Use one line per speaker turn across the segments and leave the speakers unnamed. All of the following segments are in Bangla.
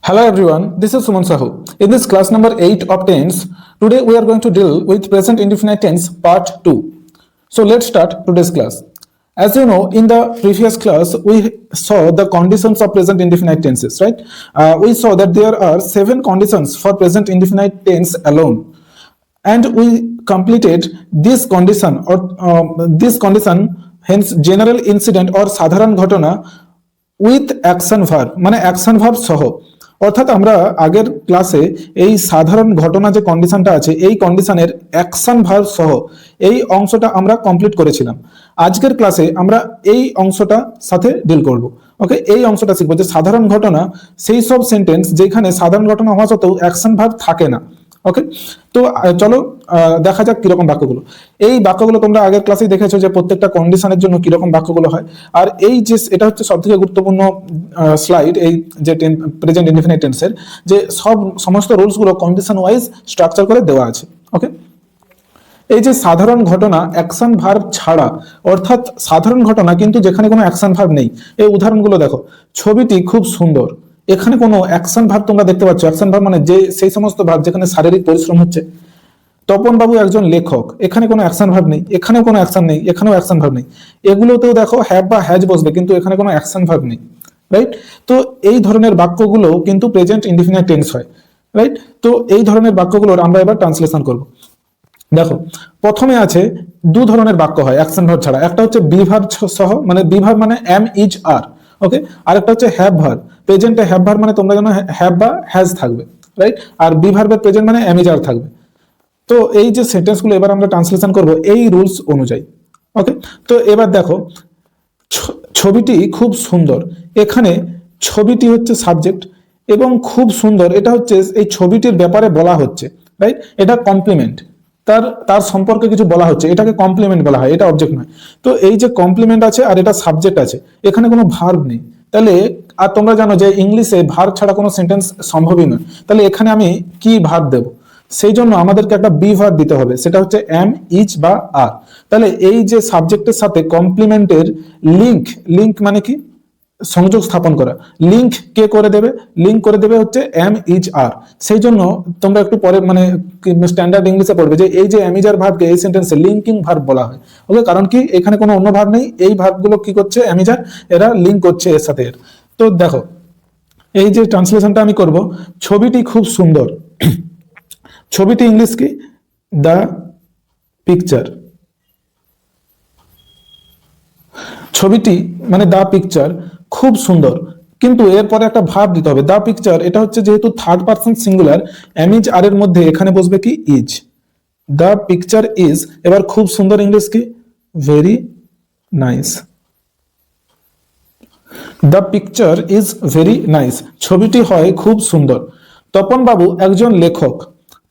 Hello everyone, this is Suman Sahu. In this class number 8 of tense, today we are going to deal with present indefinite tense part 2. So let's start today's class. As you know, in the previous class, we saw the conditions of present indefinite tenses, right? We saw that there are 7 conditions for present indefinite tense alone. And we completed this condition hence general incident or সাধারণ ঘটনা উইথ অ্যাকশন ভার্ব মানে অ্যাকশন ভার্ব সহ। অর্থাৎ আমরা আগের ক্লাসে এই সাধারণ ঘটনা যে কন্ডিশনটা আছে এই কন্ডিশনের অ্যাকশন ভার্ব সহ এই অংশটা আমরা কমপ্লিট করেছিলাম। আজকের ক্লাসে আমরা এই অংশটা সাথে ডিল করব। ওকে, এই অংশটা শিখবো যে সাধারণ ঘটনা সেই সব সেন্টেন্স যেখানে সাধারণ ঘটনা হওয়া সত্ত্বেও অ্যাকশন ভার্ব থাকে না। ওকে, তো চলো দেখা যাক কিরকম বাক্যগুলো। এই বাক্যগুলো তোমরা আগের ক্লাসেই দেখেছো যে প্রত্যেকটা কন্ডিশনের জন্য কিরকম বাক্যগুলো হয়। আর এই যে এটা হচ্ছে সব থেকে গুরুত্বপূর্ণ স্লাইড, এই যে প্রেজেন্ট ইনডিফিনিট টেন্সের যে সমস্ত রুলসগুলো কন্ডিশন ওয়াইজ স্ট্রাকচার করে দেওয়া আছে। ওকে, এই যে সাধারণ ঘটনা অ্যাকশন ভার্ব ছাড়া, অর্থাৎ সাধারণ ঘটনা কিন্তু যেখানে কোনো অ্যাকশন ভার্ব নেই। এই উদাহরণগুলো দেখো, ছবিটি খুব সুন্দর, এখানে কোনো অ্যাকশন ভার্ব তোমরা দেখতে পাচ্ছ। অ্যাকশন ভার্ব মানে যে সেই সমস্ত ভার্ব যেখানে শারীরিক পরিশ্রম হচ্ছে। তপন বাবু একজন লেখক, এখানে কোনো অ্যাকশন ভার্ব নেই, এখানেও কোনো অ্যাকশন নেই, এখানেও অ্যাকশন ভার্ব নেই। এগুলোতেও দেখো হ্যাভ বা হ্যাজ বসবে, কিন্তু এখানে কোনো অ্যাকশন ভার্ব নেই, রাইট? তো এই ধরনের বাক্যগুলো কিন্তু প্রেজেন্ট ইনডিফিনিট টেন্স হয়, রাইট? তো এই ধরনের বাক্যগুলোর আমরা এবার ট্রান্সলেশন করব। দেখো, প্রথমে আছে দু ধরনের বাক্য হয় অ্যাকশন ভার্ব ছাড়া। একটা হচ্ছে বি ভার্ব সহ, মানে বি ভার্ব মানে এম ইজ আর। ওকে, আরেকটা হচ্ছে হ্যাভ ভার্ব। প্রেজেন্টে হ্যাভ ভার্ব মানে তোমরা জানো হ্যাভ বা হ্যাজ থাকবে, রাইট? আর বি ভার্বের প্রেজেন্ট মানে এম ইজ আর থাকবে। তো এই যে সেন্টেন্সগুলো এবার আমরা ট্রান্সলেশন করব এই রুলস অনুযায়ী। ওকে, তো এবার দেখো, ছবিটি খুব সুন্দর, এখানে ছবিটি হচ্ছে সাবজেক্ট এবং খুব সুন্দর এটা হচ্ছে এই ছবিটির ব্যাপারে বলা হচ্ছে, রাইট? এটা কমপ্লিমেন্ট, তার সম্পর্কে কিছু বলা হচ্ছে, এটাকে কমপ্লিমেন্ট বলা হয়, এটা অবজেক্ট নয়। তো এই যে কমপ্লিমেন্ট আছে আর এটা সাবজেক্ট আছে, এখানে কোনো ভার্ব নেই। তাহলে আর তোমরা জানো যে ইংলিশে ভার্ব ছাড়া কোনো সেন্টেন্স সম্ভবই নয়। তাহলে এখানে আমি কি ভার্ব দেব? সেই জন্য আমাদেরকে একটা বি ভার্ব দিতে হবে, সেটা হচ্ছে এম ইজ বা আর। তাহলে এই যে সাবজেক্টের সাথে কমপ্লিমেন্টের লিঙ্ক মানে কি? সংযোগ স্থাপন করা। লিঙ্ক কে করে দেবে? লিঙ্ক করে দেবে হচ্ছে এম ইজ আর। সেই জন্য তোমরা একটু পরে মানে স্ট্যান্ডার্ড ইংলিশে পড়বে যে এই যে এম ইজ আর ভার্বকে এই সেন্টেন্সে লিঙ্কিং ভার্ব বলা হয়। ওকে, কারণ কি এখানে কোনো অন্য ভার্ব নেই, এই ভার্বগুলো কি করছে? এম ইজ আর, এরা লিঙ্ক করছে এর সাথে এর। তো দেখো, এই যে ট্রান্সলেশনটা আমি করব, ছবিটি খুব সুন্দর। ছবিটি ইংলিশ কি? The picture. ছবিটি মানে দ্য পিকচার খুব সুন্দর, কিন্তু এরপরে একটা ভার্ব দিতে হবে। দ্য পিকচার এটা হচ্ছে যেহেতু third person singular, am is are এর মধ্যে এখানে বসবে কি? ইজ। দ্য পিকচার ইজ, এবার খুব সুন্দর ইংলিশ কি? Very nice. The picture is very nice, ছবিটি হয় খুব সুন্দর। তপন বাবু একজন লেখক।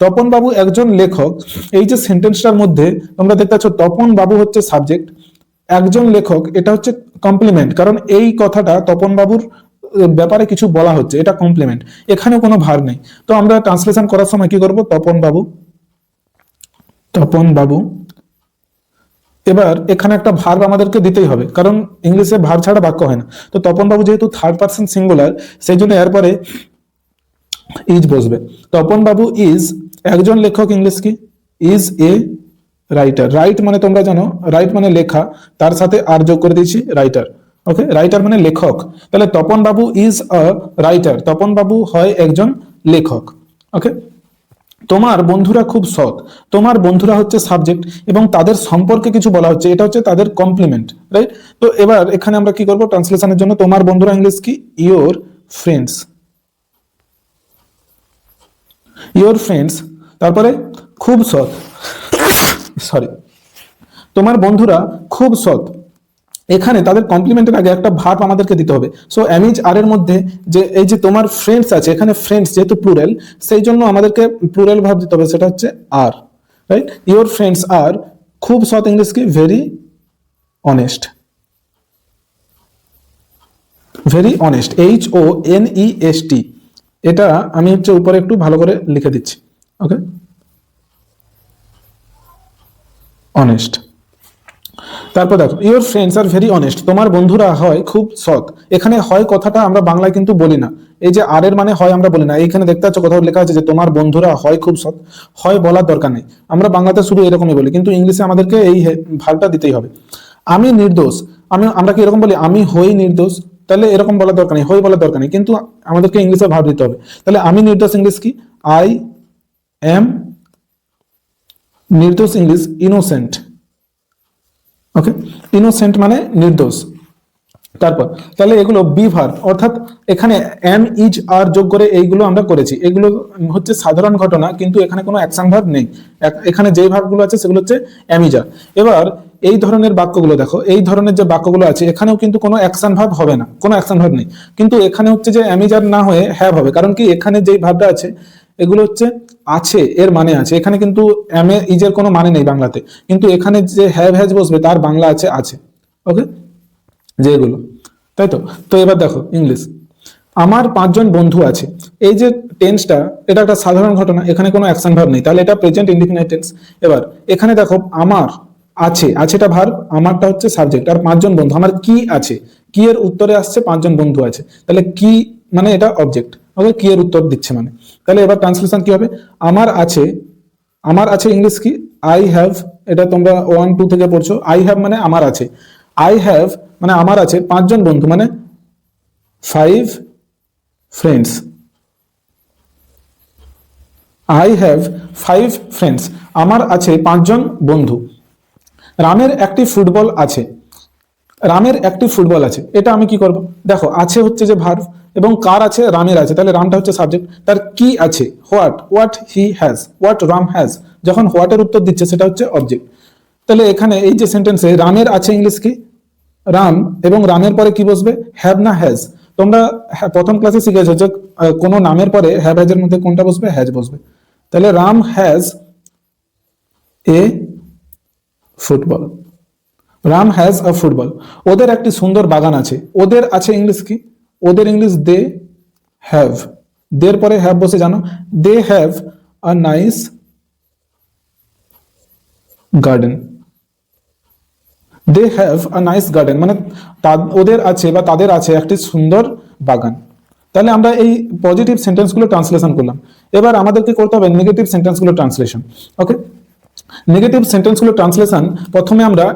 তপন বাবু একজন লেখক, এই যে সেন্টেন্সটার মধ্যে তোমরা দেখতে পাচ্ছ তপন বাবু হচ্ছে সাবজেক্ট, একজন লেখক এটা হচ্ছে কমপ্লিমেন্ট, কারণ এই কথাটা তপন বাবুর ব্যাপারে কিছু বলা হচ্ছে, এটা কমপ্লিমেন্ট। এখানে কোনো ভার নেই। তো আমরা ট্রান্সলেশন করার সময় কি করব? তপন বাবু, তপন বাবু। এবার এখানে একটা ভার্ব আমাদেরকে দিতেই হবে, কারণ ইংলিশে ভার্ব ছাড়া বাক্য হয় না। তো তপন বাবু যেহেতু থার্ড পারসন সিঙ্গুলার, সেই জন্য এরপরে ইজ বসবে। তপন বাবু ইজ একজন লেখক, ইংলিশ কি? Is a writer. রাইট মানে তোমরা জানো রাইট মানে লেখা, তার সাথে আর যোগ করে দিয়েছি রাইটার। ওকে, রাইটার মানে লেখক। তাহলে তপন বাবু ইজ আ রাইটার, তপন বাবু হয় একজন লেখক। ওকে, তোমার বন্ধুরা খুব সৎ। তোমার বন্ধুরা হচ্ছে সাবজেক্ট এবং তাদের সম্পর্কে কিছু বলা হচ্ছে, এটা হচ্ছে তাদের কমপ্লিমেন্ট, রাইট? তো এবার এখানে আমরা কি করব ট্রান্সলেশনের জন্য? তোমার বন্ধুরা ইংলিশ কি? Your friends. ইয়োর ফ্রেন্ডস, তারপরে খুব সৎ, সরি, তোমার বন্ধুরা খুব সৎ। এখানে তাদের কমপ্লিমেন্টের আগে একটা ভার্ব আমাদেরকে দিতে হবে। সো এম ইজ আর এর মধ্যে যে এই যে তোমার ফ্রেন্ডস আছে, এখানে ফ্রেন্ডস যেহেতু প্লুরাল, সেই জন্য আমাদেরকে প্লুরাল ভার্ব দিতে হবে, সেটা হচ্ছে আর, রাইট? ইওর ফ্রেন্ডস আর খুব সৎ, ইংলিশ কি? Very honest. Very honest, HONEST। এটা আমি হচ্ছে উপরে একটু ভালো করে লিখে দিচ্ছি। ওকে, অনেস্ট। তারপর দেখো your friends are very honest, তোমার বন্ধুরা হয় খুব সৎ। এখানে হয় কথাটা আমরা বাংলায় কিন্তু বলি না, এই যে আর এর মানে হয় আমরা বলি না, এইখানে দেখতে পাচ্ছ কোথাও লেখা আছে যে তোমার বন্ধুরা হয় খুব সৎ, হয় বলার দরকার নেই, আমরা বাংলাতে শুধু এরকমই বলি, কিন্তু ইংলিশে আমাদেরকে এই ভার্বটা দিতেই হবে। আমি নির্দোষ, আমরা কি এরকম বলি আমি হই নির্দোষ, তাহলে এরকম বলার দরকার নেই, হই বলার দরকার নেই, কিন্তু আমাদেরকে ইংলিশে ভার্ব দিতে হবে। তাহলে আমি নির্দোষ ইংলিশ কি, আই এম নির্দোষ ইংলিশ ইনোসেন্ট। ওকে, ইনোসেন্ট মানে নির্দোষ। তারপর তাহলে এগুলো বি ভার্ব, অর্থাৎ এখানে এম ইজ আর যোগ করে এইগুলো আমরা করেছি, এগুলো হচ্ছে সাধারণ ঘটনা, কিন্তু এখানে কোনো অ্যাকশন ভার্ব নেই। এখানে যেই ভার্বগুলো আছে সেগুলো হচ্ছে এম ইজ আর। এবার এই ধরনের বাক্যগুলো দেখো, এই ধরনের যে বাক্যগুলো আছে এখানেও কিন্তু কোনো অ্যাকশন ভার্ব হবে না, কোনো অ্যাকশন ভার্ব নেই, কিন্তু এখানে হচ্ছে যে এম ইজ আর না হয়ে হ্যাভ হবে, কারণ কি এখানে যেই ভার্বটা আছে এগুলো হচ্ছে আছে এর মানে আছে, এখানে কিন্তু এম এ ইজের কোনো মানে নেই বাংলাতে, কিন্তু এখানে যে হ্যাভ হ্যাজ বসবে তার বাংলা আছে আছে। ওকে, যেগুলো, তাই তো। তো এবার দেখো ইংলিশ, আমার 5জন বন্ধু আছে, এই যে টেন্সটা এটা একটা সাধারণ ঘটনা, এখানে কোনো অ্যাকশন ভার্ব নেই, তাহলে এটা প্রেজেন্ট ইনডিফিনিট টেন্স। এবার এখানে দেখো আমার আছে, আছেটা ভার্ব, আমারটা হচ্ছে সাবজেক্ট, আর 5জন বন্ধু, আমার কি আছে, কি এর উত্তরে আসছে 5জন বন্ধু আছে, তাহলে কি মানে এটা অবজেক্ট। ওকে, কি এর উত্তর দিচ্ছে মানে, তাহলে এবার ট্রান্সলেশন কি হবে, আমার আছে, আমার আছে ইংলিশ কি আই হ্যাভ, এটা তোমরা 1 2 থেকে পড়ছো, আই হ্যাভ মানে আমার আছে, আই হ্যাভ মানে আমার আছে 5জন বন্ধু মানে 5 ফ্রেন্ডস, আই হ্যাভ 5 ফ্রেন্ডস, আমার আছে 5জন বন্ধু। রামের একটি ফুটবল আছে, রামের একটি ফুটবল আছে, এটা আমি কি করব, দেখো আছে হচ্ছে যে ভার্ব, এবং কার আছে, রামের আছে, তাহলে রামটা হচ্ছে সাবজেক্ট, তার কি আছে what he has, what Ram has, যখন হোয়াটের উত্তর দিচ্ছে সেটা হচ্ছে অবজেক্ট। তাহলে এখানে এই যে সেন্টেন্সে রামের আছে ইংলিশ কি রাম, এবং রামের পরে কি বসবে, হ্যাভ না হ্যাজ। তোমরা প্রথম ক্লাসে শিখেছো যে কোনো নামের পরে হ্যাভ হ্যাজ এর মধ্যে কোনটা বসবে, হ্যাজ বসবে। তাহলে Ram has a football, Ram has a football. ওদের একটি সুন্দর বাগান আছে, ওদের আছে ইংলিশ কি, ওদের ইংলিশ দে হ্যাভ, দের পরে হ্যাভ বসে জানো, they have a nice garden, they have a nice garden মানে ওদের আছে বা তাদের আছে একটি সুন্দর বাগান। তাহলে আমরা এই পজিটিভ সেন্টেন্সগুলো ট্রান্সলেশন করলাম, এবার আমাদেরকে করতে হবে নেগেটিভ সেন্টেন্সগুলো ট্রান্সলেশন। ওকে, নেগেটিভ সেন্টেন্সগুলো ট্রান্সলেশন প্রথমে আমরা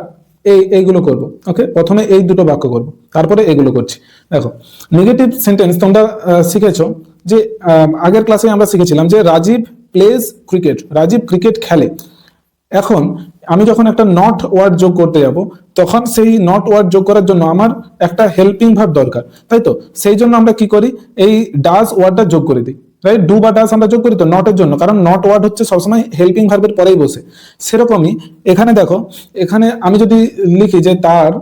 এইগুলো করব। ওকে, প্রথমে এই দুটো বাক্য করব, তারপরে এগুলো করছি। দেখো নেগেটিভ সেন্টেন্স তোমরা শিখেছো যে আগের ক্লাসে আমরা শিখেছিলাম যে Rajiv plays cricket, Rajiv cricket খেলে। এখন আমি যখন একটা নট ওয়ার্ড যোগ করতে যাব, তখন সেই নট ওয়ার্ড যোগ করার জন্য আমার একটা হেল্পিং ভার্ব দরকার, তাই তো। সেই জন্য আমরা কি করি, এই ডাজ ওয়ার্ডটা যোগ করে দিই, রাইট, ডু বা ডাজ আমরা যোগ করি তো নটের জন্য, কারণ নট ওয়ার্ড হচ্ছে সবসময় হেল্পিং ভার্বের পরেই বসে। সেরকমই এখানে দেখো, এখানে আমি যদি লিখি যে তার,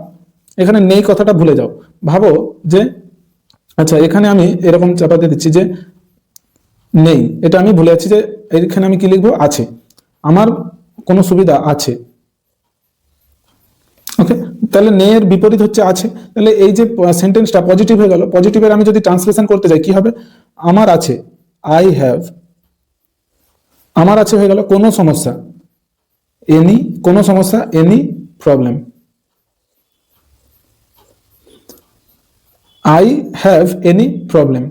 এখানে নেই কথাটা ভুলে যাও, ভাবো যে আচ্ছা এখানে আমি এরকম চাপা দিয়ে দিচ্ছি যে নেই, এটা আমি ভুলে যাচ্ছি, যে এখানে আমি কি লিখবো, আছে, আমার কোনো সুবিধা আছে। ওকে, তাহলে নে এর বিপরীত হচ্ছে আছে, তাহলে এই যে সেন্টেন্সটা পজিটিভ হয়ে গেল, পজিটিভের আমি যদি ট্রান্সলেশন করতে যাই কি হবে, আমার আছে আই হ্যাভ, আমার আছে হয়ে গেল কোনো সমস্যা, এনি, কোনো সমস্যা, any problem, I have any problem.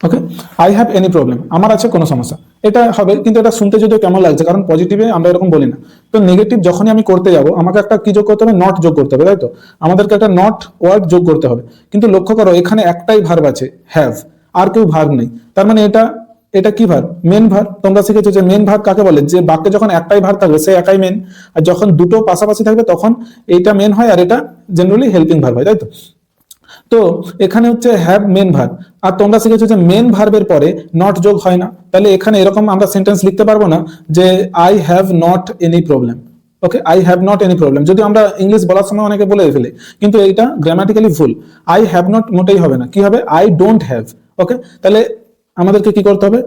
Okay, I have any problem, আমার আছে কোনো সমস্যা, এটা হবে, কিন্তু এটা শুনতে যদিও কেমন লাগছে, কারণ পজিটিভে আমরা এরকম বলি না। তো নেগেটিভ যখনই আমি করতে যাব আমাকে একটা কি যোগ করতে হবে, নট যোগ করতে হবে, তাই তো, আমাদেরকে একটা নট ওয়ার্ড যোগ করতে হবে। কিন্তু লক্ষ্য করো এখানে একটাই ভার্ব আছে হ্যাভ, আর কেউ ভার্ব নেই, তার মানে এটা এটা কি ভার্ব, মেন ভার্ব। তোমরা শিখেছো যে মেন ভার্ব কাকে বলে, যে বাক্যে যখন একটাই ভার্ব থাকবে সে একাই মেন, আর যখন দুটো পাশাপাশি থাকবে তখন এইটা মেন হয় আর এটা জেনারেলি হেল্পিং ভার্ব হয়, তাই তো। তো এখানে হচ্ছে হ্যাভ মেন ভার্ব, আর তোমরা শিখেছো যে মেন ভার্বের পরে নট যোগ হয় না, তাহলে এখানে এরকম আমরা সেন্টেন্স লিখতে পারবো না যে I have not any problem. Okay, I have not any problem, যদি আমরা ইংলিশ বলার সময় অনেকে বলে ফেলে, কিন্তু এইটা গ্রামাটিক্যালি ভুল, আই হ্যাভ নট মোটেই হবে না, কি হবে, আই ডোন্ট হ্যাভ। ওকে, তাহলে আমাদেরকে কি করতে হবে,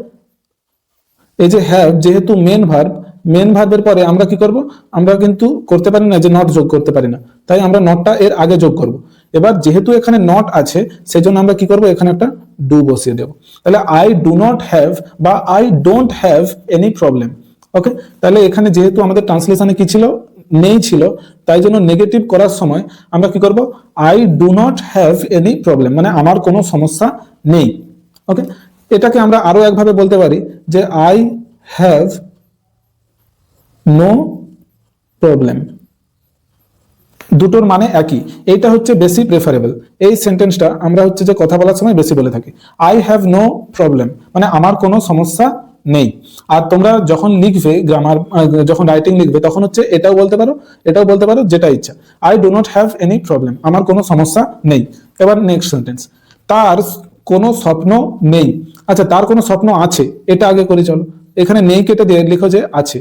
এই যে হ্যাভ যেহেতু মেন ভার্ব, মেন ভার্বের পরে আমরা কি করব, আমরা কিন্তু করতে পারি না যে নট যোগ করতে পারি না, তাই আমরা নটটা এর আগে যোগ করব। এবার যেহেতু এখানে নট আছে সেজন্য আমরা কি করব, এখানে একটা ডু বসিয়ে দেব, তাহলে আই ডু নট হ্যাভ বা I don't have any problem. Okay, তাহলে এখানে যেহেতু আমাদের ট্রান্সলেশনে কি ছিল, নেই ছিল, তাই জন্য নেগেটিভ করার সময় আমরা কি করব, I do not have any problem, মানে আমার কোনো সমস্যা নেই। ওকে, এটাকে আমরা আরো একভাবে বলতে পারি যে আই হ্যাভ নো প্রবলেম। দুটোর মানে একই, এইটা হচ্ছে বেশি প্রেফারেবল। এই সেন্টেন্সটা আমরা হচ্ছে যে কথা বলার সময় বেশি বলে থাকি, আই হ্যাভ নো প্রবলেম, মানে আমার কোনো সমস্যা নেই। আর তোমরা যখন লিখবে গ্রামার, যখন রাইটিং লিখবে, তখন হচ্ছে এটাও বলতে পারো, এটাও বলতে পারো, যেটা ইচ্ছা। I do not have any problem, আমার কোনো সমস্যা নেই। এবার নেক্সট সেন্টেন্স, তার কোনো স্বপ্ন নেই। আচ্ছা, তার কোনো স্বপ্ন আছে, এটা আগে করি চলো। এখানে নেই কেটে দিয়ে লিখো যে আছে,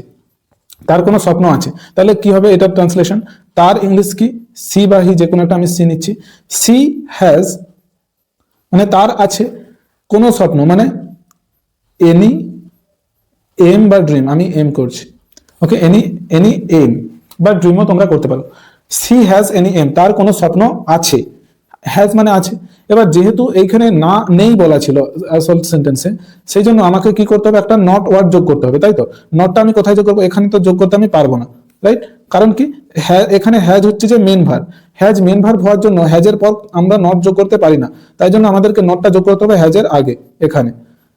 তার কোনো স্বপ্ন আছে, তাহলে কি হবে এটার ট্রান্সলেশন? তার ইংলিশ কি, সি বা হি, যে কোনো একটা আমি সি নিচ্ছি। সি হ্যাজ, মানে তার আছে কোনো স্বপ্ন, মানে এনি এম বা ড্রিম, আমি এম করছি। ওকে, এনি এনি এম বা ড্রিমও তোমরা করতে পারো। সি হ্যাজ এনি এম, তার কোনো স্বপ্ন আছে, হ্যাজ মানে আছে। এবার যেহেতু এইখানে না নেই বলা ছিল আসল সেন্টেন্সে, সেই জন্য আমাকে কি করতে হবে, একটা নট ওয়ার্ড যোগ করতে হবে, তাই তো? নটটা আমি কোথায় যোগ করবো? এখানে তো যোগ করতে আমি পারবো না, রাইট? কারণ কি, এখানে হ্যাজ হচ্ছে যে main verb, has main verb হওয়ার জন্য হ্যাজের পর আমরা নট যোগ করতে পারি না, তাই জন্য আমাদেরকে নটটা যোগ করতে হবে হ্যাজের আগে এখানে।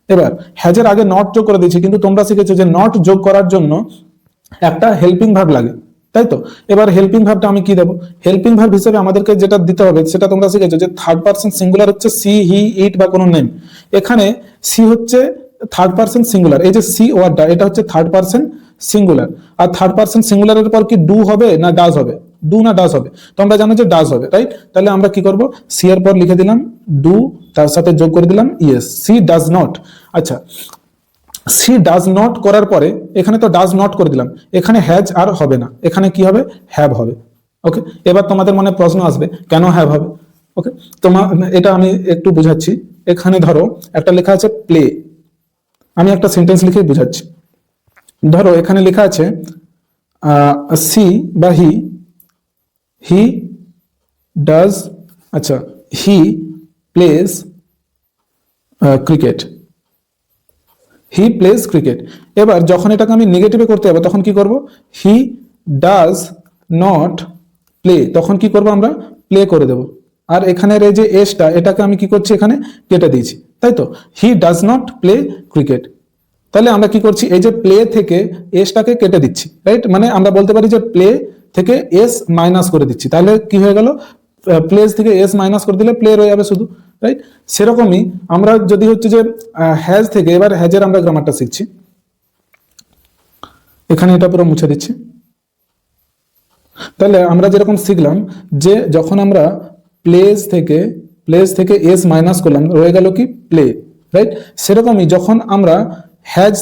এবার হ্যাজের আগে নট যোগ করে দিয়েছি, কিন্তু তোমরা শিখেছো যে নট যোগ করার জন্য একটা হেল্পিং ভার্ব লাগে, তাই তো? এবার হেল্পিং ভার্বটা আমি কি দেবো? হেল্পিং ভার্ব হিসেবে আমাদেরকে যেটা দিতে হবে সেটা তোমরা শিখেছো যে থার্ড পারসন সিঙ্গুলার হচ্ছে সি, হি, ইট বা কোনো নেম। এখানে সি হচ্ছে থার্ড পারসন সিঙ্গুলার, এই যে সি ওয়ার্ডটা, এটা হচ্ছে থার্ড পারসন সিঙ্গুলার। আর থার্ড পারসন সিঙ্গুলারের পর কি ডু হবে না ডাজ হবে? ডু না ডাজ হবে? তোমরা জানো যে ডাজ হবে, রাইট? তাহলে আমরা কি করব, সি এর পর লিখে দিলাম ডু, তার সাথে যোগ করে দিলাম ইয়েস, সি ডাজ নট। আচ্ছা, সি ডাজ নট করার পরে এখানে তো ডাজ নট করে দিলাম, এখানে হ্যাজ আর হবে না, এখানে কি হবে, হ্যাভ হবে। ওকে, এবার তোমাদের মনে প্রশ্ন আসবে কেন হ্যাভ হবে। ওকে, তোমার এটা আমি একটু বুঝাচ্ছি। এখানে ধরো একটা লেখা আছে প্লে, আমি একটা সেন্টেন্স লিখে বুঝাচ্ছি। ধরো এখানে লেখা আছে সি বা হি, হি ডাজ, আচ্ছা, he plays cricket, he plays cricket. এবার যখন এটাকে আমি নেগেটিভে করতে যাবো তখন কি করব, হি ডাজ নট প্লে, তখন কি করব আমরা, প্লে করে দেব। আর এখানের এই যে এসটা, এটাকে আমি কি করছি, এখানে কেটে দিয়েছি, তাই তো? He does not play cricket. তাহলে আমরা কি করছি, এই যে প্লে থেকে এসটাকে কেটে দিচ্ছি, রাইট? মানে আমরা বলতে পারি যে প্লে থেকে এস মাইনাস করে দিচ্ছি, তাহলে কি হয়ে গেল, প্লেস থেকে এস মাইনাস করে দিলে প্লে রয়ে যাবে শুধু, রাইট? সেরকমই আমরা যদি হচ্ছে যে হ্যাজ থেকে, এবার হ্যাজের আমরা গ্রামারটা শিখছি। এখানে এটা পুরো মুছে দিচ্ছি। তাহলে আমরা যেরকম শিখলাম যে যখন আমরা প্লেস থেকে এস মাইনাস করলাম, রয়ে গেল কি প্লে, রাইট? সেরকমই যখন আমরা হ্যাজ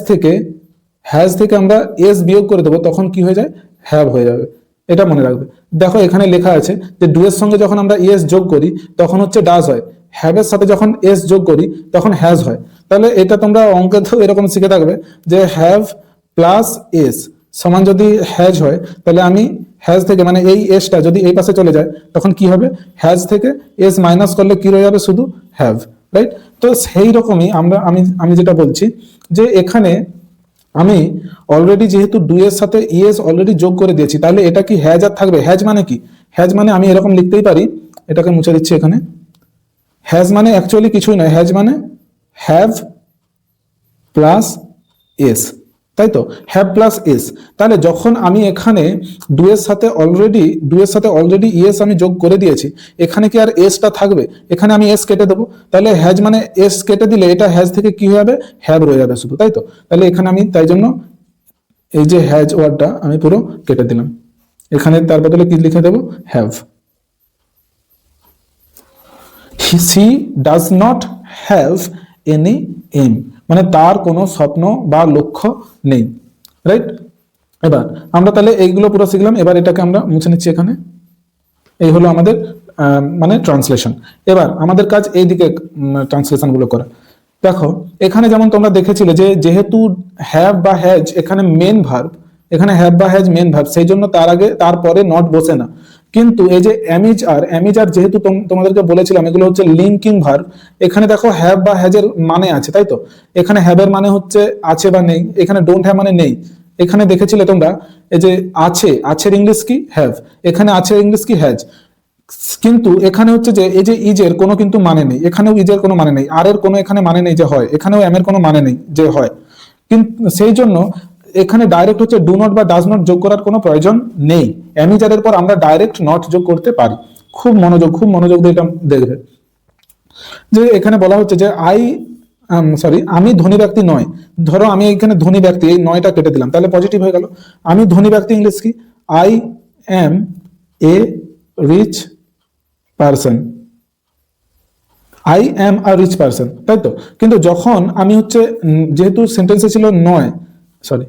থেকে আমরা এস বিয়োগ করে দেবো, তখন কি হয়ে যায়, হ্যাভ হয়ে যাবে। এটা মনে রাখবে। দেখো এখানে লেখা আছে যে ডু এর সঙ্গে যখন আমরা এস যোগ করি তখন হচ্ছে ডাজ হয়, হ্যাভের সাথে যখন এস যোগ করি তখন হ্যাজ হয়। তাহলে এটা তোমরা অঙ্কে তো এরকম শিখে থাকবে যে হ্যাভ প্লাস এস সমান যদি হ্যাজ হয়, তাহলে আমি হ্যাজ থেকে, মানে এই এসটা যদি এই পাশে চলে যায় তখন কি হবে, হ্যাজ থেকে এস মাইনাস করলে কি রয়ে যাবে, শুধু হ্যাভ, রাইট? তো সেই রকমই আমি যেটা বলছি যে এখানে আমি অলরেডি যেহেতু ডু এর সাথে ইএস অলরেডি যোগ করে দিয়েছি, তাহলে এটা কি হ্যাজ আর থাকবে? হ্যাজ মানে কি, হ্যাজ মানে আমি এরকম লিখতেই পারি, এটাকে মুছে দিচ্ছি এখানে। হ্যাজ মানে অ্যাকচুয়ালি কিছুই নয়, হ্যাজ মানে হ্যাভ প্লাস এস, তাই তো? Have plus S. তাহলে যখন আমি এখানে ডু এর সাথে অলরেডি ইএস আমি যোগ করে দিয়েছি, এখানে কি আর এসটা থাকবে? এখানে আমি এস কেটে দেবো, তাহলে হ্যাজ মানে এস কেটে দিলে এটা হ্যাজ থেকে কি হয়ে যাবে, হ্যাভ রয়ে যাবে শুধু, তাই তো? তাহলে এখানে আমি তাই জন্য এই যে হ্যাজ ওয়ার্ডটা আমি পুরো কেটে দিলাম, এখানে তার বদলে কি লিখে দেবো, have. She does not have any aim, মানে তার কোনো স্বপ্ন বা লক্ষ্য নেই, রাইট? এবার আমরা তাহলে এইগুলো পুরো শিখলাম। এবার এটাকে আমরা মুছে নিচ্ছি এখানে। এই হলো আমাদের মানে ট্রান্সলেশন। এবার আমাদের কাজ এইদিকে ট্রান্সলেশন গুলো করা। দেখো এখানে যেমন তোমরা দেখেছিলে যে যেহেতু হ্যাভ বা হ্যাজ এখানে মেন ভার্ব, এখানে হ্যাভ বা হ্যাজ মেন ভার্ব, সেই জন্য তারপরে নট বসে না। কিন্তু এই যে অ্যামিজ আর যেহেতু তোমাদেরকে বলেছিলাম এগুলো হচ্ছে লিঙ্কিং ভার্ব, এখানে দেখো হ্যাভ বা হ্যাজের মানে আছে, তাই তো? এখানে হ্যাভ এর মানে হচ্ছে আছে বা নেই, এখানে ডোন্ট হ্যাভ মানে নেই, এখানে দেখেছিলে তোমরা এই যে আছে, আছের ইংলিশ কি হ্যাভ, এখানে আছের ইংলিশ কি হ্যাজ। কিন্তু এখানে হচ্ছে যে এই যে ইজের কোনো কিন্তু মানে নেই, এখানেও ইজের কোনো মানে নেই, আর এর কোনো এখানে মানে নেই যে হয়, এখানেও এম এর কোনো মানে নেই যে হয়। কিন্তু সেই জন্য এখানে ডাইরেক্ট হচ্ছে ডু নট বা ডাজ নট যোগ করার কোনো প্রয়োজন নেই। অ্যামিজারের পর আমরা ডাইরেক্ট নট যোগ করতে পারি। খুব মনোযোগ দিয়ে এটা দেখবে যে এখানে বলা হচ্ছে যে আমি ধনী ব্যক্তি নয়। ধরো আমি এখানে ধনী ব্যক্তি, এই নয়টা কেটে দিলাম, তাহলে পজিটিভ হয়ে গেল। আমি ধনী ব্যক্তি ইংলিশ কি, I am a rich person, I am a rich person, তাই তো। কিন্তু যখন আমি হচ্ছে যেহেতু সেন্টেন্সে ছিল নয়, সরি,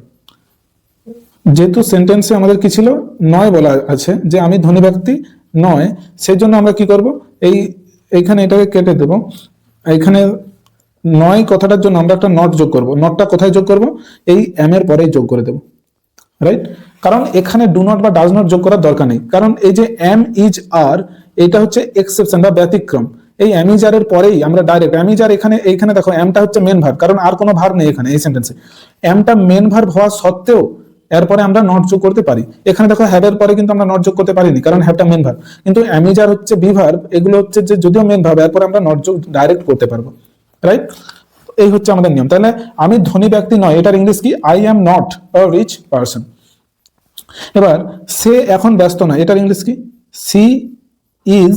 যেহেতু সেন্টেন্সে আমাদের কি ছিল, নয় বলা আছে যে আমি ধনী ব্যক্তি নয়, সেই জন্য আমরা কি করব, এইখানে এটাকে কেটে দেব। এইখানে নয় কথাটার জন্য আমরা একটা নট যোগ করব। নটটা কোথায় যোগ করব, এই এম এর পরেই যোগ করে দেব, রাইট। কারণ এখানে ডু নট বা ডাজ নট যোগ করার দরকার নেই, কারণ এই যে এম ইজ আর, এটা হচ্ছে এক্সেপশন বা ব্যতিক্রম। এই এম ইজ আর এর পরেই আমরা ডাইরেক্ট এম ইজ আর, এইখানে দেখো এমটা হচ্ছে মেন ভার্ব, কারণ আর কোনো ভার্ব নেই এখানে এই সেন্টেন্সে। এমটা মেন ভার্ব হওয়া সত্ত্বেও এরপরে আমরা নট যোগ করতে পারি। এখানে দেখো হ্যাভ এর পরে কিন্তু আমরা নট যোগ করতে পারিনি, কারণ হ্যাভটা মেন ভার্ব। কিন্তু এম ইজ আর হচ্ছে বি ভার্ব, এগুলো হচ্ছে যে যদিও মেন ভার্ব, এরপরে আমরা নট যোগ ডাইরেক্ট করতে পারবো, রাইট। এই হচ্ছে আমাদের নিয়ম। তাহলে আমি ধনী ব্যক্তি নয়, এটার ইংলিশ কি, I am not a rich person. এবার সে এখন ব্যস্ত না, এটার ইংলিশ কি, she is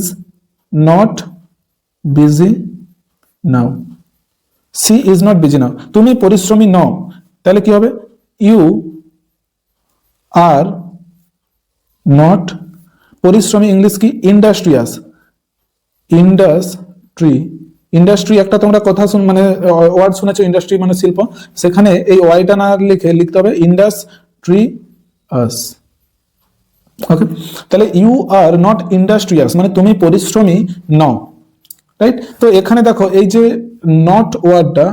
not busy now, she is not busy now. তুমি পরিশ্রমী নও, তাহলে কি হবে, ইউ আর নট পরিশ্রমী ইংলিশ কি, ইন্ডাস্ট্রিয়াস, ইন্ডাস্ট্রি একটা তোমরা কথা মানে ওয়ার্ড শুনেছো, ইন্ডাস্ট্রি মানে শিল্প, সেখানে এই ওয়াইটা না লিখতে হবে ইন্ডাস্ট্রিয়াস। ওকে, তাহলে ইউ আর নট ইন্ডাস্ট্রিয়াস মানে তুমি পরিশ্রমী নও, রাইট। তো এখানে দেখো এই যে নট ওয়ার্ডটা,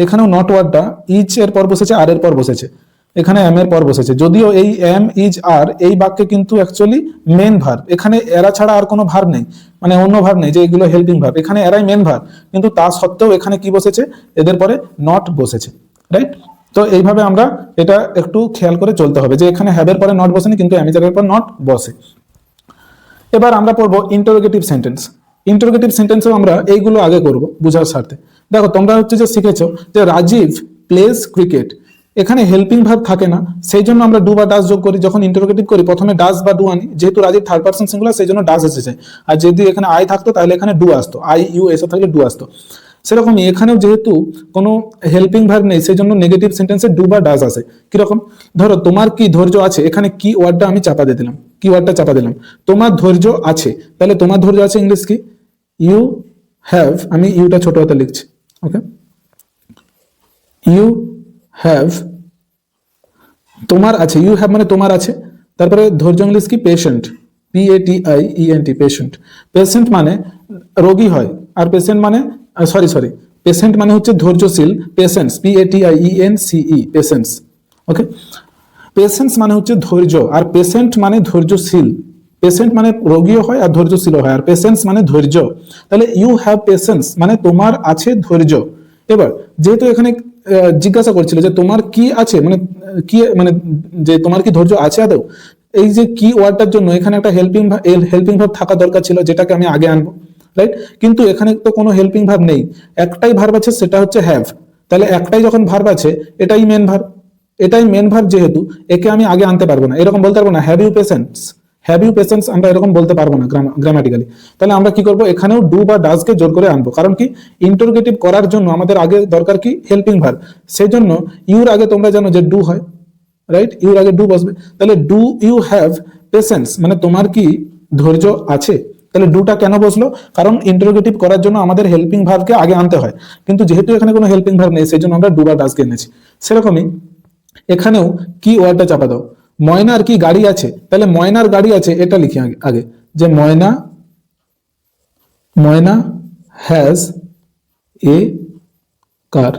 এখানেও নট ওয়ার্ডটা ইজ এর পর বসেছে, আর এর পর বসেছে, এখানে এম এর পর বসেছে। যদিও এই এম ইজ আর এই বাক্যে কিন্তু অ্যাকচুয়ালি মেন ভার্ব, এখানে এরা ছাড়া আর কোনো ভার্ব নেই, মানে অন্য ভার্ব নেই যে এগুলো হেল্পিং ভার্ব, এখানে এরাই মেন ভার্ব। কিন্তু তা সত্ত্বেও এখানে কি বসেছে, এদের পরে নট বসেছে, রাইট। তো এইভাবে আমরা এটা একটু খেয়াল করে চলতে হবে যে এখানে হ্যাভ এর পরে নট বসেনি, কিন্তু অ্যামিজারের পর নট বসে। এবার আমরা পড়বো ইন্টারোগেটিভ সেন্টেন্স। ইন্টারোগেটিভ সেন্টেন্সও আমরা এইগুলো আগে করব বুঝার স্বার্থে। দেখো তোমরা হচ্ছে যে শিখেছো যে রাজীব প্লেজ ক্রিকেট, এখানে হেল্পিং ভার্ব থাকে না, সেই জন্য আমরা ডু বা ডাজ যোগ করি। যখন ইন্টারোগেটিভ করি প্রথমে ডাজ বা ডু আনি, যেহেতু রাজীব থার্ড পারসন সিঙ্গুলার সেই জন্য ডাজ এসেছে, আর যদি এখানে আই থাকতো তাহলে এখানে ডু আসতো, আই ইউ এসে থাকলে ডু আসতো। সেরকমই এখানেও যেহেতু কোনো হেল্পিং ভার্ব নেই সেই জন্য নেগেটিভ সেন্টেন্সে ডু বা ডাজ আসে। কিরকম, ধরো তোমার কি ধৈর্য আছে, এখানে কি ওয়ার্ডটা আমি চাপা দিয়ে দিলাম, কি ওয়ার্ডটা চাপা দিলাম, তোমার ধৈর্য আছে, তাহলে তোমার ধৈর্য আছে ইংলিশ কি, ইউ হ্যাভ, আমি ইউটা ছোট হাতে লিখছি, ওকে, ইউ হ্যাভ, তোমার আছে, ইউ হ্যাভ মানে তোমার আছে, তারপরে ধৈর্য ইংলিশ কি, পেশেন্ট, PATIENT, পেশেন্ট। পেশেন্ট মানে রোগী হয়, আর পেশেন্ট মানে সরি পেশেন্ট মানে হচ্ছে ধৈর্যশীল, পেশেন্স, PATIENCE, পেশেন্স, ওকে। পেশেন্স মানে হচ্ছে ধৈর্য, আর পেশেন্ট মানে ধৈর্যশীল। পেশেন্ট মানে রোগীও হয় আর ধৈর্যশীল হয়, আর পেশেন্স মানে ধৈর্য। তাহলে ইউ হ্যাভ পেশেন্স মানে তোমার আছে ধৈর্য। এবার যেহেতু এখানে জিজ্ঞাসা করছিল যে তোমার কি আছে, মানে কি, মানে যে তোমার কি ধৈর্য আছে আদৌ, এই যে কি ওয়ার্ডটার জন্য এখানে একটা হেল্পিং ভার্ব থাকা দরকার ছিল, যেটাকে আমি আগে আনবো, রাইট। কিন্তু এখানে তো কোনো হেল্পিং ভার্ব নেই, একটাই ভার্ব আছে, সেটা হচ্ছে হ্যাভ। তাহলে একটাই যখন ভার্ব আছে এটাই মেন ভার্ব, এটাই মেন ভার্ব, যেহেতু একে আমি আগে আনতে পারবো না, এরকম বলতে পারবো না have you patience, have you patience আমরা এরকম বলতে পারবো না গ্রামাটিক্যালি। তাহলে আমরা কি করবো, এখানেও ডু বা ডাজকে জোর করে আনবো, কারণ কি ইন্টারোগেটিভ করার জন্য আমাদের আগে দরকার কি, হেল্পিং ভার্ব। সেই জন্য ইউর আগে তোমরা জানো যে ডু হয়, রাইট, ইউর আগে ডু বসবে। তাহলে ডু ইউ হ্যাভ পেশেন্স মানে তোমার কি ধৈর্য আছে। তাহলে ডুটা কেন বসলো, কারণ ইন্টারোগেটিভ করার জন্য আমাদের হেল্পিং ভার্বকে আগে আনতে হয়, কিন্তু যেহেতু এখানে কোনো হেল্পিং ভার্ব নেই সেই জন্য আমরা ডু বা ডাজকে এনেছি। সেরকমই এখানেও কি ওয়ার্ডটা চাপা দাও, ময়নার কি গাড়ি আছে, তাহলে ময়নার গাড়ি আছে এটা লিখি আগে, যে ময়না has a car,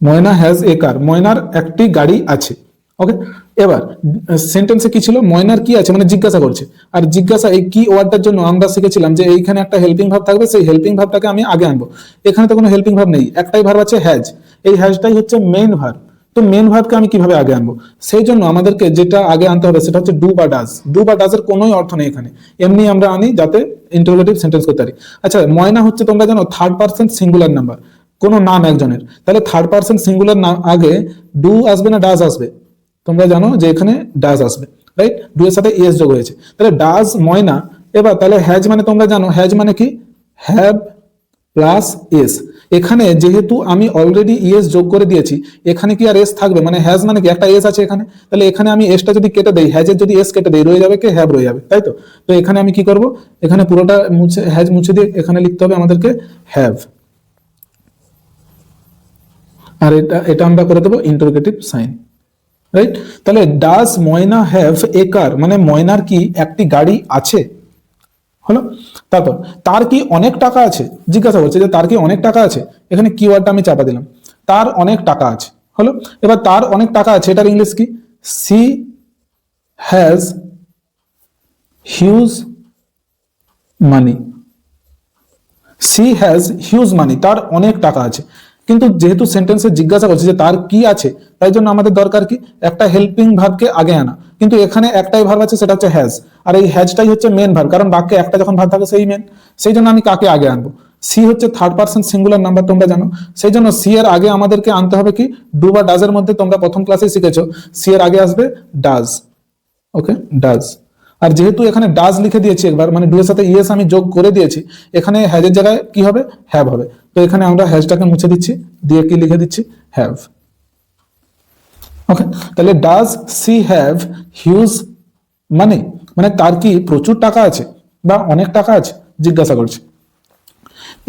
Moyna has a কার, ময়নার একটি গাড়ি আছে, ওকে। এবার সেন্টেন্সে কি ছিল, ময়নার কি আছে মানে জিজ্ঞাসা করছে, আর জিজ্ঞাসা এই কি ওয়ার্ডটার জন্য আমরা শিখেছিলাম যে এইখানে একটা হেল্পিং ভার্ব থাকবে, সেই হেল্পিং ভার্বটাকে আমি আগে আনবো। এখানে তো কোনো হেল্পিং ভার্ব নেই, একটাই ভার্ব আছে হ্যাজ, এই হ্যাজটাই হচ্ছে মেইন ভার্ব। তো মেন ভার্বকে আমি কিভাবে আগে আনবো? সেই জন্য আমাদেরকে যেটা আগে আনতে হবে সেটা হচ্ছে ডু বা ডাজ। ডু বা ডাজের কোনোই অর্থ নেই এখানে, এমনি আমরা আনি যাতে ইন্টারোগেটিভ সেন্টেন্স করতে পারি। আচ্ছা, ময়না হচ্ছে তোমরা জানো থার্ড পারসন সিঙ্গুলার নাম্বার, কোনো নাম একজনের, তাহলে থার্ড পারসন সিঙ্গুলার আগে ডু আসবে না ডাজ আসবে? তোমরা জানো যে এখানে ডাজ আসবে, রাইট? ডু এর সাথে ইএস যোগ হয়েছে, তাহলে ডাজ ময়না। এবার তাহলে হ্যাজ মানে তোমরা জানো হ্যাজ মানে কি? Have plus S. এখানে যেহেতু আমি অলরেডি ইএস যোগ করে দিয়েছি, এখানে কি আর এস থাকবে? মানে হ্যাজ মানে কি একটা এস আছে এখানে, তাহলে এখানে আমি এসটা যদি কেটে দেই, হ্যাজের যদি এস কেটে দেই, রয়ে যাবে কি? হ্যাভ রয়ে যাবে, তাই তো? তো এখানে আমি কি করব? এখানে পুরোটা মুছে, হ্যাজ মুছে দিয়ে এখানে লিখতে হবে আমাদেরকে হ্যাভ, আর এটা এটা আমরা করে দেবো ইন্টারোগেটিভ সাইন, রাইট? তাহলে ডাজ ময়না হ্যাভ এ কার, মানে ময়নার কি একটি গাড়ি আছে, হলো। তারপর তার কি অনেক টাকা আছে, জিজ্ঞাসা করছে যে তার কি অনেক টাকা আছে, এখানে কিওয়ার্ডটা আমি চাপা দিলাম, তার অনেক টাকা আছে, হলো। এবার তার অনেক টাকা আছে এটার ইংলিশ কি? She has huge money. She has huge মানি, তার অনেক টাকা আছে। কিন্তু যেহেতু সেন্টেন্সে জিজ্ঞাসা করছে যে তার কি আছে, তাই জন্য আমাদের দরকার কি? একটা হেল্পিং ভার্বকে আগে আনা। কিন্তু এখানে একটাই ভার্ব আছে, সেটা হচ্ছে হ্যাজ, আর এই হ্যাজটাই হচ্ছে মেন ভার্ব, কারণ বাক্যে একটা যখন ভার্ব থাকে সেই মেন। সেই জন্য আমি কাকে আগে আনবো? সি হচ্ছে থার্ড পারসন সিঙ্গুলার নাম্বার, তোমরা জানো। সেই জন্য সি এর আগে আমাদেরকে আনতে হবে কি? ডু বা ডাজের মধ্যে তোমরা প্রথম ক্লাসে শিখেছো সি এর আগে আসবে ডাজ, ওকে, ডাজ। আর যেহেতু এখানে ডাজ লিখে দিয়েছি একবার, মানে ডু এর সাথে ইএস আমি যোগ করে দিয়েছি, এখানে হ্যাজের জায়গায় কি হবে? হ্যাভ হবে। তো এখানে আমরা হ্যাজটাকে মুছে দিচ্ছি, দিয়ে কি লিখে দিচ্ছি? হ্যাভ, ওকে। তাহলে ডাজ সি হ্যাভ হিউজ মানি, মানে তার কি প্রচুর টাকা আছে বা অনেক টাকা আছে, জিজ্ঞাসা করছে।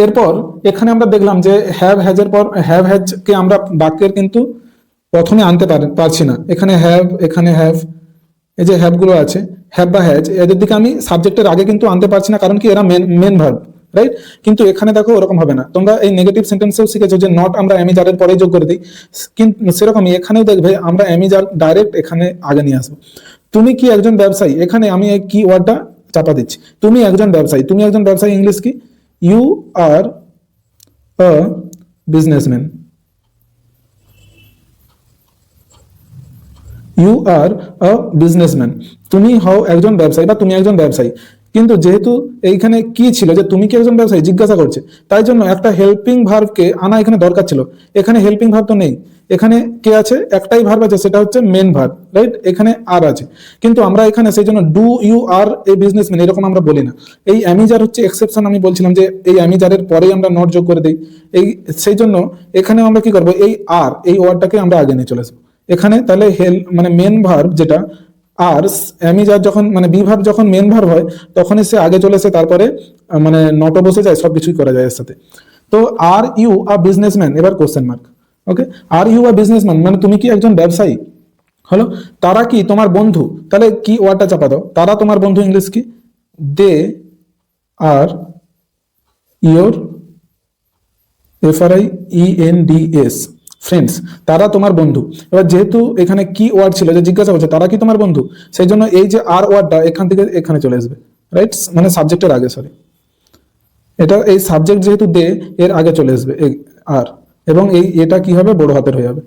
এরপর এখানে আমরা দেখলাম যে হ্যাভ হ্যাজের পর হ্যাভ হ্যাজ কে আমরা বাক্যের কিন্তু প্রথমে আনতে পারছি না। এখানে হ্যাভ, এখানে হ্যাভ, এই যে হ্যাভ গুলো আছে, হ্যাভ বা হ্যাজ, এদের দিকে আমি সাবজেক্টের আগে কিন্তু আনতে পারছি না, কারণ কি এরা মেন ভার্ব, রাইট? কিন্তু এখানে দেখো ওরকম হবে না। তোমরা এই নেগেটিভ সেন্টেন্সেও শিখেছো যে নট আমরা অ্যামিজারের পরেই যোগ করে দিই, কিন্তু সেরকমই এখানেও দেখবে আমরা অ্যামিজার ডাইরেক্ট এখানে আগে নিয়ে আসবো। তুমি কি একজন ব্যবসায়ী, এখানে আমি এই কি ওয়ার্ডটা চাপা দিচ্ছি। তুমি একজন ব্যবসায়ী, তুমি একজন ব্যবসায়ী ইংলিশ কি? You are a businessman. You are a businessman, তুমি হও একজন ব্যবসায়ী বা তুমি একজন ব্যবসায়ী। কিন্তু যেহেতু এইখানে কি ছিল যে তুমি কি একজন ব্যবসায়ী জিজ্ঞাসা করছে, তাই জন্য একটা হেল্পিং ভার্বকে আনা এখানে দরকার ছিল। এখানে হেল্পিং ভার্ব তো নেই, এখানে কে আছে? একটাই ভার্ব আছে, সেটা হচ্ছে মেন ভার্ব, রাইট? এখানে আর আছে, কিন্তু আমরা এখানে সেই জন্য do you are a businessman এরকম আমরা বলি না। এই অ্যামিজার হচ্ছে এক্সেপশন, আমি বলছিলাম যে এই অ্যামিজারের পরেই আমরা নট যোগ করে দিই। এই সেই জন্য এখানে আমরা কি করবো? এই আর এই ওয়ার্ডটাকে আমরা আগে নিয়ে চলে আসবো এখানে। তাহলে মানে মেন ভার্ব যেটা আর অ্যামিজার যখন মানে বি ভার্ব যখন মেন ভার্ব হয়, তখনই সে আগে চলে এসে তারপরে মানে নটও বসে যায়, সবকিছুই করা যায় এর সাথে। তো আর ইউ আ বিজনেসম্যান, এবার question mark, okay. Are you a businessman মানে তুমি কি একজন ব্যবসায়ী, হলো। তারা কি তোমার বন্ধু, তাহলে কি ওয়ার্ডটা চাপা দাও, তারা তোমার বন্ধু ইংলিশ কি? দে আর ইয়োর, FRIENDS, ফ্রেন্ডস, তারা তোমার বন্ধু। এবার যেহেতু এখানে কি ওয়ার্ড ছিল যে জিজ্ঞাসা করছে তারা কি তোমার বন্ধু, সেই জন্য এই যে আর ওয়ার্ডটা এখান থেকে এখানে চলে আসবে, রাইট? মানে সাবজেক্টের আগে, সরি, এটা এই সাবজেক্ট যেহেতু দে এর আগে চলে আসবে আর, এবং এই এটা কি হবে? বড় হাতের হয়ে যাবে।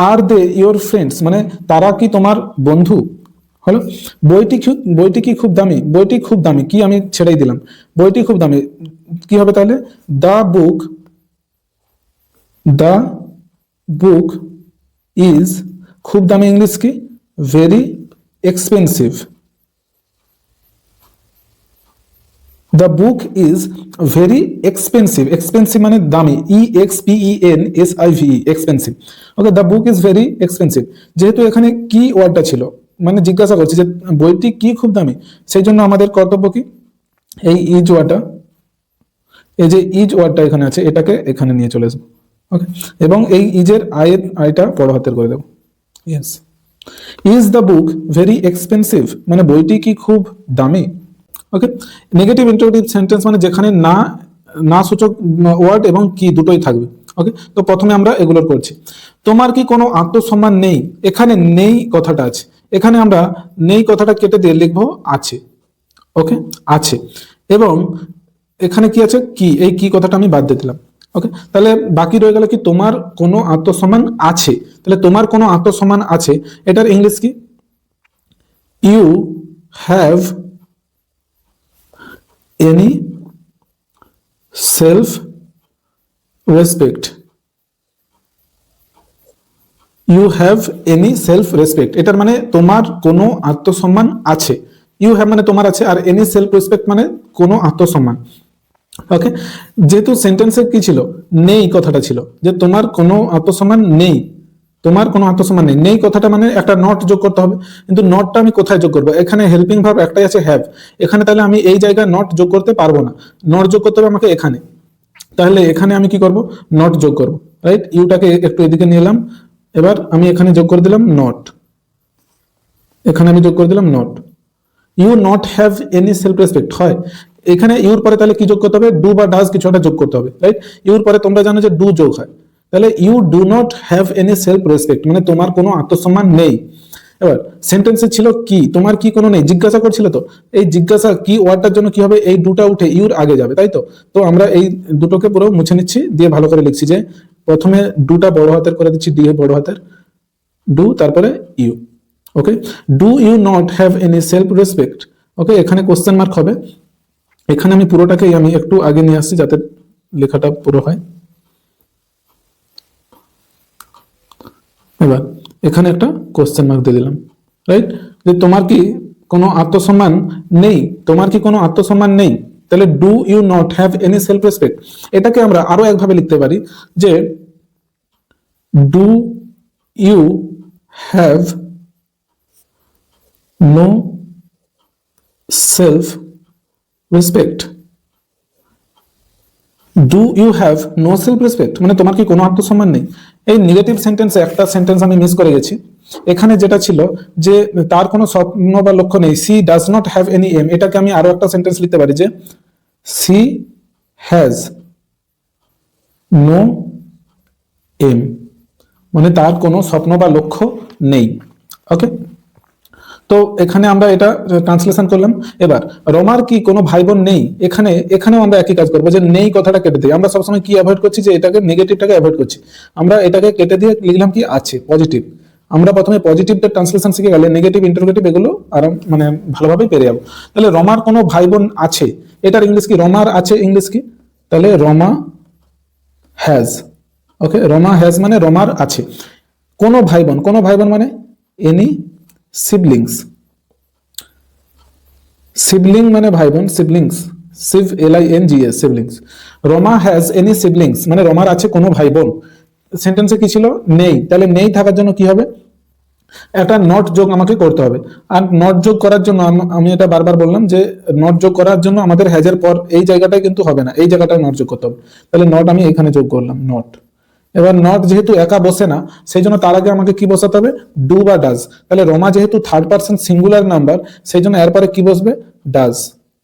আর দে ইয়োর ফ্রেন্ডস, মানে তারা কি তোমার বন্ধু, হলো। বইটি কি খুব দামি, বইটি খুব দামি, কি আমি ছেড়েই দিলাম, বইটি খুব দামি, কি হবে তাহলে? দ্য বুক ইজ, খুব দামি ইংলিশ কি? Very expensive. The book is very expensive, expensive মানে দামি, EXPENSIVE, expensive, okay. The book is very expensive, যেহেতু এখানে কি ওয়ার্ডটা ছিল, মানে জিজ্ঞাসা করছি যে বইটি কি খুব দামি, সেই জন্য আমাদের কর্তব্য কি? এই ইজ ওয়ার্ডটা, এই যে ইজ ওয়ার্ডটা এখানে আছে, এটাকে এখানে নিয়ে চলে আসবো, ওকে। এবং এই ইজের আইটা বড় হাতের করে দেবো, yes. Is the book very expensive, মানে বইটি কি খুব দামি, ওকে। নেগেটিভ ইন্টারোগেটিভ সেন্টেন্স মানে যেখানে না না সূচক ওয়ার্ড এবং কি দুটোই থাকবে, ওকে। তো প্রথমে আমরা এগুলোর করছি। তোমার কি কোনো আত্মসম্মান নেই, এখানে নেই কথাটা আছে, এখানে আমরা নেই কথাটা কেটে দিয়ে লিখবো আছে, ওকে, আছে। এবং এখানে কি আছে? কি, এই কি কথাটা আমি বাদ দিয়ে দিলাম, ওকে, তাহলে বাকি রয়ে গেল কি তোমার কোনো আত্মসম্মান আছে। তাহলে তোমার কোনো আত্মসম্মান আছে, এটার ইংলিশ কি? You have any self respect. You have any self respect, এটার মানে তোমার কোনো আত্মসম্মান আছে। ইউ হ্যাভ মানে তোমার আছে, আর এনি সেলফ রেসপেক্ট মানে কোনো আত্মসম্মান। ওকে, যেহেতু সেন্টেন্সে কি ছিল, নেই কথাটা ছিল, যে তোমার কোনো আত্মসম্মান নেই, তোমার কোনো আত্মসম্মান নেই। নেই কথাটা মানে একটা নট যোগ করতে হবে, কিন্তু নটটা আমি কোথায় যোগ করবো? এখানে হেল্পিং ভার্ব একটাই আছে, হ্যাভ। এখানে তাহলে আমি এই জায়গায় নট যোগ করতে পারবো না, নট যোগ করতে হবে আমাকে এখানে। তাহলে এখানে আমি কি করব? নট যোগ করব, রাইট? ইউটাকে একটু এদিকে নিয়ে এলাম, এবার আমি এখানে যোগ করে দিলাম নট, এখানে আমি যোগ করে দিলাম not. You not have any self respect হয়, এখানে ইউর পরে তাহলে কি যোগ করতে হবে? ডু বা ডাজ কিছু একটা যোগ করতে হবে, রাইট? ইউর পরে তোমরা জানো যে ডু যোগ হয়, তাহলে you do not have any self respect মানে তোমার কোনো আত্মসম্মান নেই। এবার সেন্টেন্সে ছিল কি, তোমার কি কোনো নেই, জিজ্ঞাসা করছিল তো। এই জিজ্ঞাসা কি ওয়ার্ডটার জন্য কি হবে? এই ডুটা উঠে ইউর আগে যাবে, তাই তো? তো আমরা এই দুটোকে পুরো মুছে নিচ্ছি, দিয়ে ভালো করে লিখছি যে প্রথমে ডুটা বড় হাতের করে দিচ্ছি, ডি বড় হাতের ডু, তারপরে you. Okay, do you not have any self respect. Okay, এখানে কোশ্চেন মার্ক হবে, এখানে আমি পুরোটাকেই আমি একটু আগে নিয়ে আসছি যাতে লেখাটা পুরো হয়। এবার এখানে একটা কোশ্চেন মার্ক দিয়ে দিলাম, রাইট? যে তোমার কি কোনো আত্মসম্মান নেই, তোমার কি কোনো আত্মসম্মান নেই। তাহলে do you not have any self respect, এটাকে আমরা আরো একভাবে লিখতে পারি যে do you have no self respect. Do you have no self respect মানে তোমার কি কোনো আত্মসম্মান নেই। এই নেগেটিভ সেন্টেন্সে একটা সেন্টেন্স আমি মিস করে গেছি, এখানে যেটা ছিল যে তার কোনো স্বপ্ন বা লক্ষ্য নেই, she does not have any aim, এটাকে আমি আরো একটা সেন্টেন্স লিখতে পারি যে সি হ্যাজ নো এম মানে তার কোনো স্বপ্ন বা লক্ষ্য নেই। ওকে, তো এখানে আমরা এটা ট্রান্সলেশন করলাম। এবার রমার কি কোনো ভাই বোন নেই, এখানেও আমরা একই কাজ করবো, যে নেই কথাটা কেটে দিই। আমরা সবসময় কি অ্যাভয়েড করছি, যে এটাকে নেগেটিভটাকে অ্যাভয়েড করছি, আমরা এটাকে কেটে দিয়ে লিখলাম কি আছে, পজিটিভ। আমরা প্রথমে পজিটিভটা ট্রান্সলেশন শিখে গেলে নেগেটিভ ইন্টারোগেটিভ এগুলো আরাম মানে ভালোভাবে পেরে যাবো। তাহলে রমার কোনো ভাই বোন আছে, এটার ইংলিশ কি? রমার আছে ইংলিশ কি? তাহলে Rama has. Okay, Rama has মানে রমার আছে। কোনো ভাই বোন, কোনো ভাই বোন মানে এনি সিবলিংস। সিবলিং মানে ভাই বোন, siblings, sib LINGS siblings. Rama has any siblings মানে রমার আছে কোনো ভাই বোন। সেন্টেন্সে কি ছিল? নেই। তাহলে নেই থাকার জন্য কি হবে? একটা নট যোগ আমাকে করতে হবে। আর নট যোগ করার জন্য আমি এটা বারবার বললাম যে নট যোগ করার জন্য আমাদের হ্যাজের পর এই জায়গাটায় কিন্তু হবে না, এই জায়গাটায় নট যোগ করতে হবে। তাহলে নট আমি এখানে যোগ করলাম, নট। এবার নট যেহেতু একা বসে না, সেই জন্য তার আগে আমাকে কি বসাতে হবে? ডু বা ডাজ। তাহলে রমা যেহেতু থার্ড পার্সন সিঙ্গুলার নাম্বার, সেই জন্য এরপরে কি বসবে? ডাজ।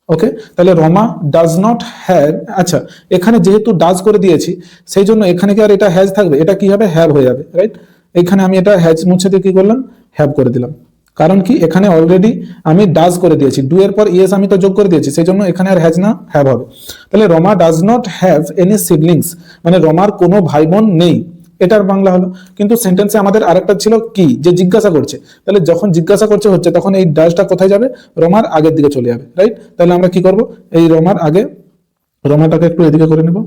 ওকে, তাহলে রমা ডাজ নট হ্যাভ, আচ্ছা এখানে যেহেতু ডাজ করে দিয়েছি সেই জন্য এখানে কি আর এটা হ্যাজ থাকবে? এটা কি হবে? হ্যাভ হয়ে যাবে, রাইট? এখানে আমি এটা হ্যাজ মুছে দিয়ে কি করলাম? হ্যাভ করে দিলাম। কারণ কি এখানে অলরেডি আমি ডাজ করে দিয়েছি, ডু এর পর ইয়েস আমি তো যোগ করে দিয়েছি, সেই জন্য এখানে আর হ্যাজ না হ্যাভ হবে। তাহলে Rama does not have any siblings মানে রমার কোনো ভাই বোন নেই, এটার বাংলা হলো। কিন্তু সেন্টেন্সে আমাদের আরেকটা ছিল কি, যে জিজ্ঞাসা করছে। তাহলে যখন জিজ্ঞাসা করছে হচ্ছে তখন এই ডাজটা কোথায় যাবে? রমার আগের দিকে চলে যাবে, রাইট? তাহলে আমরা কি করব? এই রমার আগে রমাটাকে একটু এদিকে করে নেব,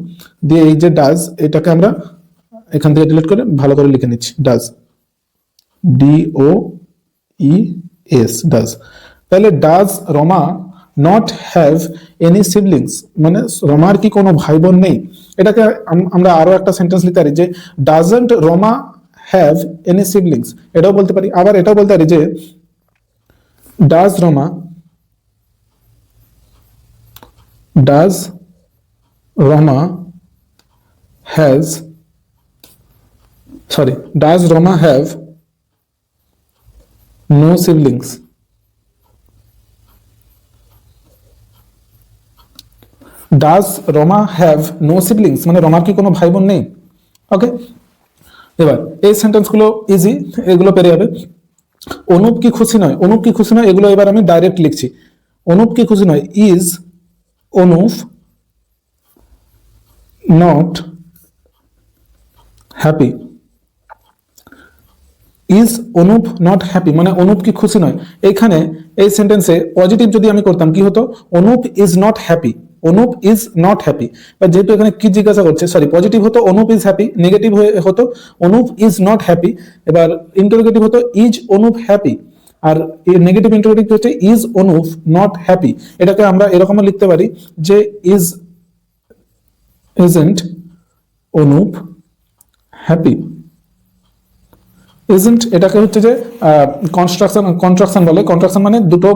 দিয়ে এই যে ডাজ এটাকে আমরা এখান থেকে ডিলিট করে ভালো করে লিখে নিচ্ছি, ডাজ, DOES ডাজ। তাহলে does Rama not have any siblings মানে রমার কি কোনো ভাই বোন নেই। এটাকে আমরা আরো একটা সেন্টেন্স লিখতে পারি যে doesn't Rama have any siblings, এটাও বলতে পারি। আবার এটাও বলতে পারি যে does Rama has does Rama have no siblings. Does Rama have no siblings মানে রমার কি কোনো ভাই বোন নেই। ওকে, এবার এই সেন্টেন্সগুলো ইজি, এগুলো পেরে যাবে। অনুপ কি খুশি নয়, অনুপ কি খুশি নয়, এগুলো এবার আমি ডাইরেক্ট লিখছি। অনুপ কি খুশি নয়, is Anup not happy. Is Anup not happy, মানে অনুপ কি খুশি নয়? এইখানে এই সেন্টেন্সে পজিটিভ যদি আমি করতাম কি হতো? Anup is not happy, Anup is not happy. যেহেতু এখানে কি জিজ্ঞাসা করছে, সরি, পজিটিভ হতো অনুপ ইজ হ্যাপি, নেগেটিভ হতো অনুপ ইজ নট হ্যাপি। এবার ইন্টারোগেটিভ হতো ইজ অনুপ হ্যাপি, আর নেগেটিভ ইন্টারোগেটিভ হচ্ছে ইজ অনুপ নট হ্যাপি। এটাকে আমরা এরকমও লিখতে পারি যে ইজন্ট অনুপ হ্যাপি। ইজন্ট এটাকে হচ্ছে যে কন্ট্রাকশন বলে। কন্ট্রাকশন মানে দুটো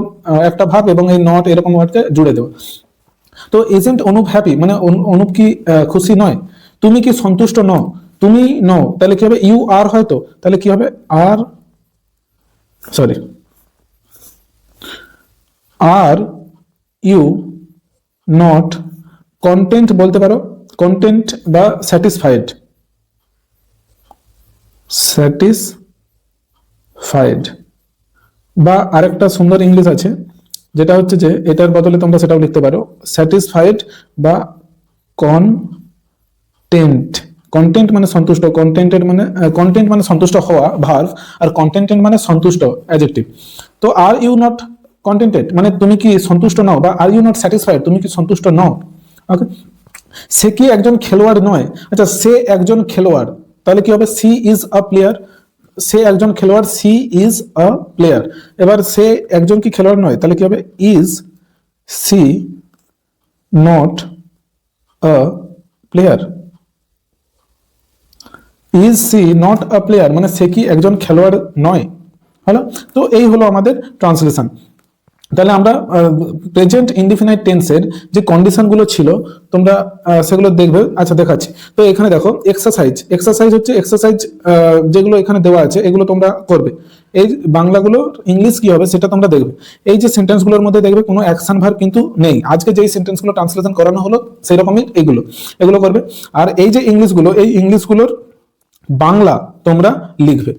একটা ভাব এবং এই নট এরকম ওয়ার্ডকে জুড়ে দেওয়া। তো ইজন্ট অনুপ হ্যাপি মানে অনুপ কি খুশি নয়? তুমি কি সন্তুষ্ট নও? তুমি নও, তাহলে কি হবে? ইউ আর, হয়তো তাহলে কি হবে? Are, sorry, are you not content বলতে পারো, কন্টেন্ট বা স্যাটিসফাইড, স্যাটিসফাইড। বা আরেকটা সুন্দর ইংলিশ আছে যেটা হচ্ছে যে এটার বদলে তোমরা সেটাও লিখতে পারো, স্যাটিসফাইড বা কন্টেন্ট। কন্টেন্ট মানে সন্তুষ্ট, কন্টেন্ট মানে সন্তুষ্ট হওয়া ভার্ব, আর কন্টেন্টেড মানে সন্তুষ্ট অ্যাডজেক্টিভ। তো আর ইউ নট কন্টেন্টেড মানে তুমি কি সন্তুষ্ট নও, বা আর ইউ নট স্যাটিসফাইড তুমি কি সন্তুষ্ট নও। ওকে, সে কি একজন খেলোয়াড় নয়? আচ্ছা, সে একজন খেলোয়াড়, তাহলে কি হবে? She is a player. সে একজন খেলোয়াড়, সি ইজ আ প্লেয়ার। এবার সে একজন কি খেলোয়াড় নয়, তাহলে কি হবে? Is she not a player. Is she not a player মানে সে কি একজন খেলোয়াড় নয়। হলো, তো এই হলো আমাদের ট্রান্সলেশন। তাহলে আমরা প্রেজেন্ট ইনডিফিনাইট টেন্সের যে কন্ডিশনগুলো ছিল তোমরা সেগুলো দেখবে। আচ্ছা, দেখাচ্ছি। তো এখানে দেখো এক্সারসাইজ হচ্ছে এক্সারসাইজ যেগুলো এখানে দেওয়া আছে এগুলো তোমরা করবে। এই বাংলাগুলো ইংলিশ কি হবে সেটা তোমরা দেখবে। এই যে সেন্টেন্সগুলোর মধ্যে দেখবে কোনো অ্যাকশন ভার্ব কিন্তু নেই। আজকে যেই সেন্টেন্সগুলো ট্রান্সলেশন করানো হলো সেই রকমই এগুলো করবে। আর এই যে ইংলিশগুলো, এই ইংলিশগুলোর বাংলা তোমরা লিখবে।